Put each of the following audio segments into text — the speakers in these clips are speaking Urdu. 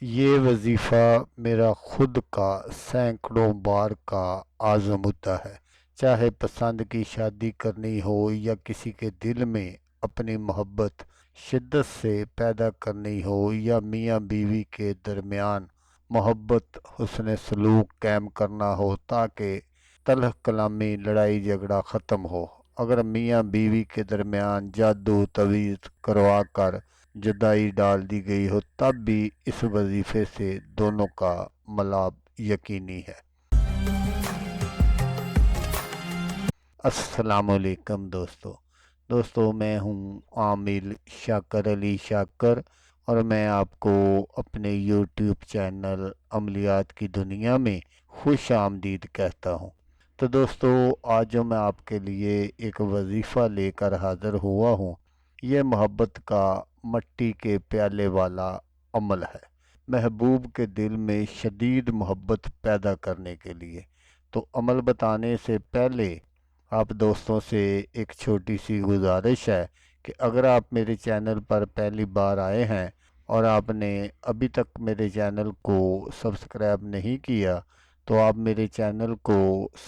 یہ وظیفہ میرا خود کا سینکڑوں بار کا عزم ہوتا ہے، چاہے پسند کی شادی کرنی ہو یا کسی کے دل میں اپنی محبت شدت سے پیدا کرنی ہو، یا میاں بیوی کے درمیان محبت حسن سلوک قائم کرنا ہو تاکہ تلخ کلامی لڑائی جھگڑا ختم ہو۔ اگر میاں بیوی کے درمیان جادو تویز کروا کر جدائی ڈال دی گئی ہو تب بھی اس وظیفے سے دونوں کا ملاپ یقینی ہے۔ السلام علیکم دوستو، میں ہوں عامل شاکر علی شاکر، اور میں آپ کو اپنے یوٹیوب چینل عملیات کی دنیا میں خوش آمدید کہتا ہوں۔ تو دوستو، آج جو میں آپ کے لیے ایک وظیفہ لے کر حاضر ہوا ہوں، یہ محبت کا مٹی کے پیالے والا عمل ہے، محبوب کے دل میں شدید محبت پیدا کرنے کے لیے۔ تو عمل بتانے سے پہلے آپ دوستوں سے ایک چھوٹی سی گزارش ہے کہ اگر آپ میرے چینل پر پہلی بار آئے ہیں اور آپ نے ابھی تک میرے چینل کو سبسکرائب نہیں کیا تو آپ میرے چینل کو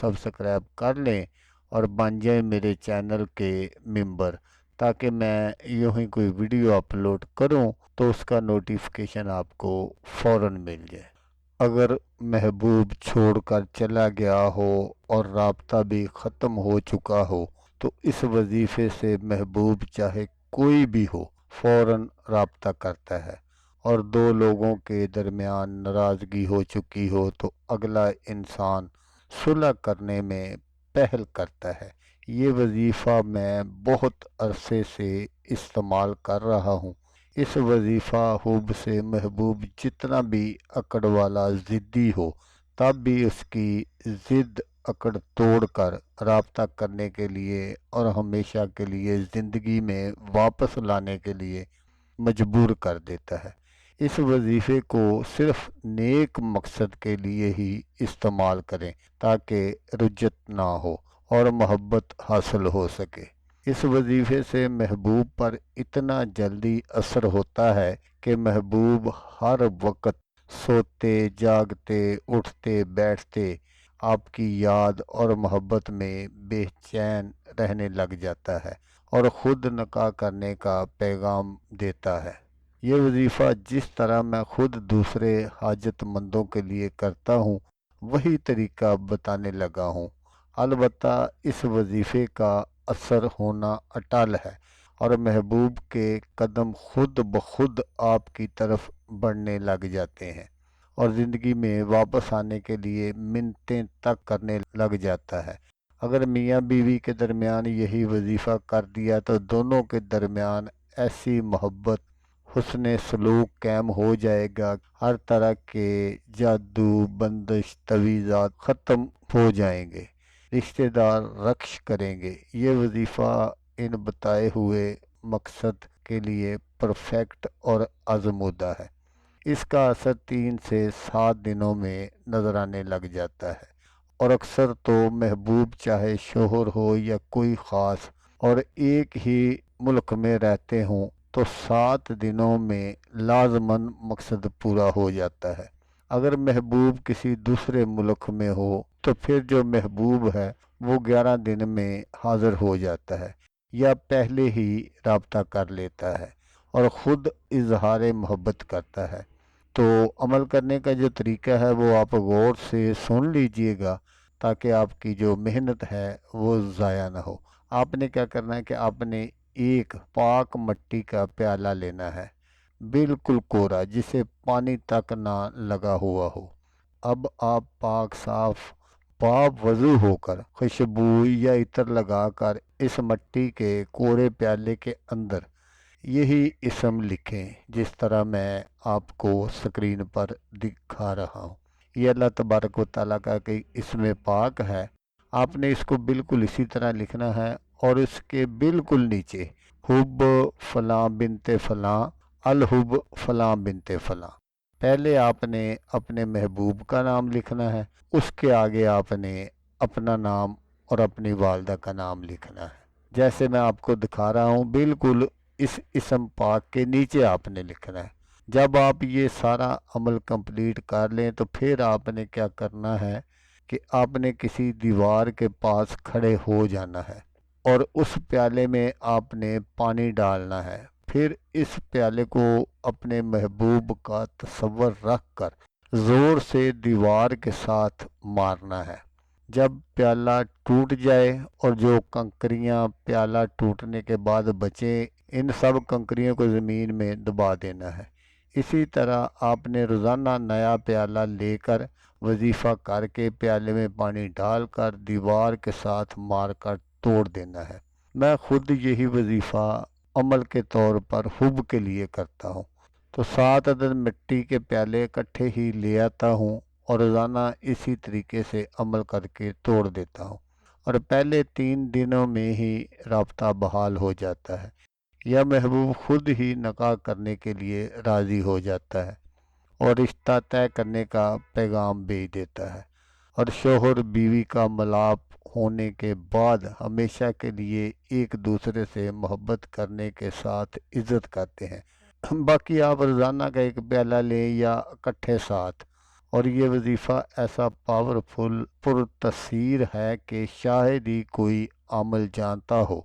سبسکرائب کر لیں اور بن جائیں میرے چینل کے ممبر، تاکہ میں یوں ہی کوئی ویڈیو اپلوڈ کروں تو اس کا نوٹیفیکیشن آپ کو فوراً مل جائے۔ اگر محبوب چھوڑ کر چلا گیا ہو اور رابطہ بھی ختم ہو چکا ہو تو اس وظیفے سے محبوب چاہے کوئی بھی ہو فوراً رابطہ کرتا ہے، اور دو لوگوں کے درمیان ناراضگی ہو چکی ہو تو اگلا انسان صلح کرنے میں پہل کرتا ہے۔ یہ وظیفہ میں بہت عرصے سے استعمال کر رہا ہوں۔ اس وظیفہ خوب سے محبوب جتنا بھی اکڑ والا ضدی ہو تب بھی اس کی ضد اکڑ توڑ کر رابطہ کرنے کے لیے اور ہمیشہ کے لیے زندگی میں واپس لانے کے لیے مجبور کر دیتا ہے۔ اس وظیفے کو صرف نیک مقصد کے لیے ہی استعمال کریں تاکہ رجت نہ ہو اور محبت حاصل ہو سکے۔ اس وظیفے سے محبوب پر اتنا جلدی اثر ہوتا ہے کہ محبوب ہر وقت سوتے جاگتے اٹھتے بیٹھتے آپ کی یاد اور محبت میں بے چین رہنے لگ جاتا ہے اور خود نکاح کرنے کا پیغام دیتا ہے۔ یہ وظیفہ جس طرح میں خود دوسرے حاجت مندوں کے لیے کرتا ہوں وہی طریقہ بتانے لگا ہوں۔ البتہ اس وظیفے کا اثر ہونا اٹل ہے اور محبوب کے قدم خود بخود آپ کی طرف بڑھنے لگ جاتے ہیں اور زندگی میں واپس آنے کے لیے منتیں تک کرنے لگ جاتا ہے۔ اگر میاں بیوی کے درمیان یہی وظیفہ کر دیا تو دونوں کے درمیان ایسی محبت حسن سلوک قائم ہو جائے گا، ہر طرح کے جادو بندش تویزات ختم ہو جائیں گے، رشتہ دار رقص کریں گے۔ یہ وظیفہ ان بتائے ہوئے مقصد کے لیے پرفیکٹ اور آزمودہ ہے۔ اس کا اثر 3 سے 7 دنوں میں نظر آنے لگ جاتا ہے، اور اکثر تو محبوب چاہے شوہر ہو یا کوئی خاص اور ایک ہی ملک میں رہتے ہوں تو 7 دنوں میں لازماً مقصد پورا ہو جاتا ہے۔ اگر محبوب کسی دوسرے ملک میں ہو تو پھر جو محبوب ہے وہ 11 دن میں حاضر ہو جاتا ہے یا پہلے ہی رابطہ کر لیتا ہے اور خود اظہار محبت کرتا ہے۔ تو عمل کرنے کا جو طریقہ ہے وہ آپ غور سے سن لیجئے گا تاکہ آپ کی جو محنت ہے وہ ضائع نہ ہو۔ آپ نے کیا کرنا ہے کہ آپ نے ایک پاک مٹی کا پیالہ لینا ہے، بالکل کوڑا، جسے پانی تک نہ لگا ہوا ہو۔ اب آپ پاک صاف پاک وضو ہو کر خوشبو یا عطر لگا کر اس مٹی کے کوڑے پیالے کے اندر یہی اسم لکھیں جس طرح میں آپ کو سکرین پر دکھا رہا ہوں۔ یہ اللہ تبارک و تعالیٰ کا کہ اسم پاک ہے۔ آپ نے اس کو بالکل اسی طرح لکھنا ہے اور اس کے بالکل نیچے حب فلاں بنت فلاں الحب فلاں بنت فلاں، پہلے آپ نے اپنے محبوب کا نام لکھنا ہے، اس کے آگے آپ نے اپنا نام اور اپنی والدہ کا نام لکھنا ہے۔ جیسے میں آپ کو دکھا رہا ہوں بالکل اس اسم پاک کے نیچے آپ نے لکھنا ہے۔ جب آپ یہ سارا عمل کمپلیٹ کر لیں تو پھر آپ نے کیا کرنا ہے کہ آپ نے کسی دیوار کے پاس کھڑے ہو جانا ہے اور اس پیالے میں آپ نے پانی ڈالنا ہے۔ پھر اس پیالے کو اپنے محبوب کا تصور رکھ کر زور سے دیوار کے ساتھ مارنا ہے۔ جب پیالہ ٹوٹ جائے اور جو کنکریاں پیالہ ٹوٹنے کے بعد بچیں، ان سب کنکریوں کو زمین میں دبا دینا ہے۔ اسی طرح آپ نے روزانہ نیا پیالہ لے کر وظیفہ کر کے پیالے میں پانی ڈال کر دیوار کے ساتھ مار کر توڑ دینا ہے۔ میں خود یہی وظیفہ عمل کے طور پر حب کے لیے کرتا ہوں، تو 7 عدد مٹی کے پیالے اکٹھے ہی لے آتا ہوں اور روزانہ اسی طریقے سے عمل کر کے توڑ دیتا ہوں، اور پہلے 3 دنوں میں ہی رابطہ بحال ہو جاتا ہے، یا محبوب خود ہی نکاح کرنے کے لیے راضی ہو جاتا ہے اور رشتہ طے کرنے کا پیغام بھیج دیتا ہے، اور شوہر بیوی کا ملاپ ہونے کے بعد ہمیشہ کے لیے ایک دوسرے سے محبت کرنے کے ساتھ عزت کرتے ہیں۔ باقی آپ روزانہ کا ایک پیالہ لیں یا اکٹھے ساتھ، اور یہ وظیفہ ایسا پاورفل پر تاثیر ہے کہ شاید ہی کوئی عمل جانتا ہو،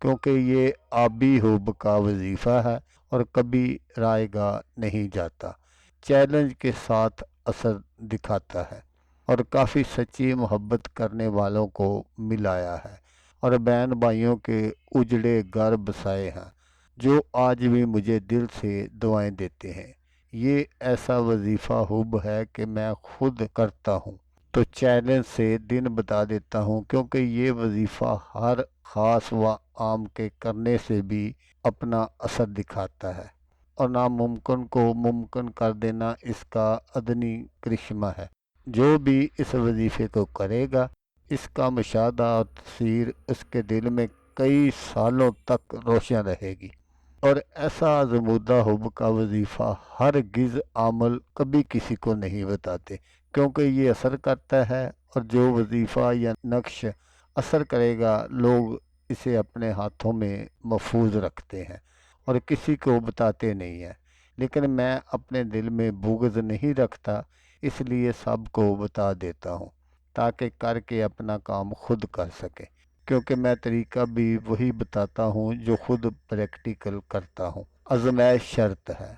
کیونکہ یہ آبی حب کا وظیفہ ہے اور کبھی رائے گا نہیں جاتا، چیلنج کے ساتھ اثر دکھاتا ہے اور کافی سچی محبت کرنے والوں کو ملایا ہے، اور بہن بھائیوں کے اجڑے گھر بسائے ہیں جو آج بھی مجھے دل سے دعائیں دیتے ہیں۔ یہ ایسا وظیفہ حب ہے کہ میں خود کرتا ہوں، تو چیلنج سے دن بتا دیتا ہوں، کیونکہ یہ وظیفہ ہر خاص و عام کے کرنے سے بھی اپنا اثر دکھاتا ہے، اور ناممکن کو ممکن کر دینا اس کا ادنی کرشمہ ہے۔ جو بھی اس وظیفے کو کرے گا، اس کا مشاہدہ اور تاثیر اس کے دل میں کئی سالوں تک روشن رہے گی، اور ایسا آزمودہ حب کا وظیفہ ہرگز عامل کبھی کسی کو نہیں بتاتے، کیونکہ یہ اثر کرتا ہے، اور جو وظیفہ یا نقش اثر کرے گا لوگ اسے اپنے ہاتھوں میں محفوظ رکھتے ہیں اور کسی کو بتاتے نہیں ہیں۔ لیکن میں اپنے دل میں بغض نہیں رکھتا، اس لیے سب کو بتا دیتا ہوں تاکہ کر کے اپنا کام خود کر سکے، کیونکہ میں طریقہ بھی وہی بتاتا ہوں جو خود پریکٹیکل کرتا ہوں۔ آزمائش شرط ہے۔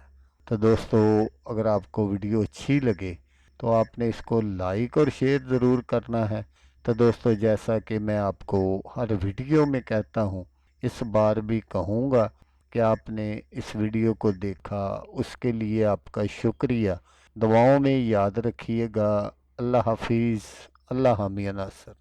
تو دوستو، اگر آپ کو ویڈیو اچھی لگے تو آپ نے اس کو لائک اور شیئر ضرور کرنا ہے۔ تو دوستو، جیسا کہ میں آپ کو ہر ویڈیو میں کہتا ہوں، اس بار بھی کہوں گا کہ آپ نے اس ویڈیو کو دیکھا، اس کے لیے آپ کا شکریہ۔ دعاؤں میں یاد رکھیے گا۔ اللہ حافظ۔ اللہ حامی ناصر۔